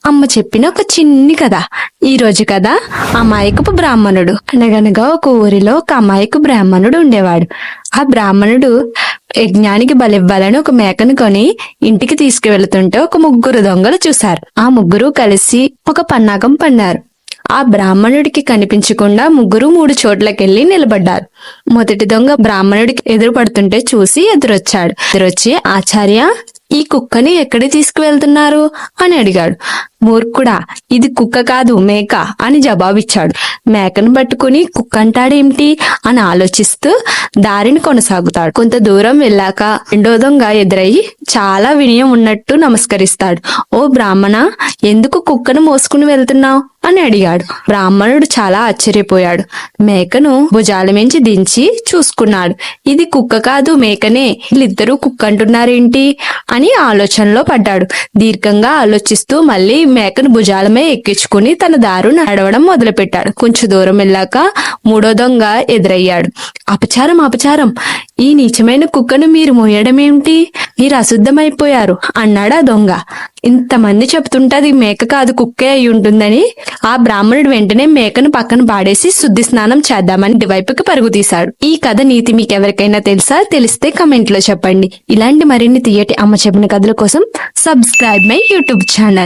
అమ్మ చెప్పిన ఒక చిన్ని కథ. ఈ రోజు కథ అమాయకపు బ్రాహ్మణుడు. అనగనగా ఒక ఊరిలో ఒక అమాయకు బ్రాహ్మణుడు ఉండేవాడు. ఆ బ్రాహ్మణుడు యజ్ఞానికి బలివ్వాలని ఒక మేకను కొని ఇంటికి తీసుకువెళ్తుంటే ఒక ముగ్గురు దొంగలు చూశారు. ఆ ముగ్గురు కలిసి ఒక పన్నాగం పన్నారు. ఆ బ్రాహ్మణుడికి కనిపించకుండా ముగ్గురు 3 చోట్లకెళ్లి నిలబడ్డారు. మొదటి దొంగ బ్రాహ్మణుడికి ఎదురు పడుతుంటే చూసి ఎదురొచ్చి, ఆచార్య, ఈ కుక్కని ఎక్కడికి తీసుకువెళ్తున్నారు అని అడిగాడు. మూర్ఖుడా, ఇది కుక్క కాదు మేక అని జవాబిచ్చాడు. మేకను పట్టుకుని కుక్క అంటాడేమిటి అని ఆలోచిస్తూ దారిని కొనసాగుతాడు. కొంత దూరం వెళ్ళాక రెండో దొంగ ఎదురయ్యి చాలా వినయం ఉన్నట్టు నమస్కరిస్తాడు. ఓ బ్రాహ్మణ, ఎందుకు కుక్కను మోసుకుని వెళ్తున్నావు అని అడిగాడు. బ్రాహ్మణుడు చాలా ఆశ్చర్యపోయాడు. మేకను భుజాల మించి దించి చూసుకున్నాడు. ఇది కుక్క కాదు మేకనే, వీళ్ళిద్దరూ కుక్క అంటున్నారేంటి అని ఆలోచనలో పడ్డాడు. దీర్ఘంగా ఆలోచిస్తూ మళ్ళీ మేకను భుజాలమే ఎక్కించుకుని తన దారు నడవడం మొదలుపెట్టాడు. కొంచెం దూరం వెళ్ళాక మూడో దొంగ ఎదురయ్యాడు. అపచారం, అపచారం, ఈ నీచమైన కుక్కను మీరు మోయడమేమిటి? మీరు అశుద్ధమైపోయారు అన్నాడు ఆ దొంగ. ఇంతమంది చెప్తుంటది మేక కాదు కుక్కే అయి ఉంటుందని. ఆ బ్రాహ్మణుడు వెంటనే మేకను పక్కన పాడేసి శుద్ధి స్నానం చేద్దామని ఇటువైపుకి పరుగు తీశాడు. ఈ కథ నీతి మీకు ఎవరికైనా తెలుసా? తెలిస్తే కమెంట్ లో చెప్పండి. ఇలాంటి మరిన్ని తీయటి అమ్మ చెప్పిన కథల కోసం సబ్స్క్రైబ్ మై యూట్యూబ్ ఛానల్.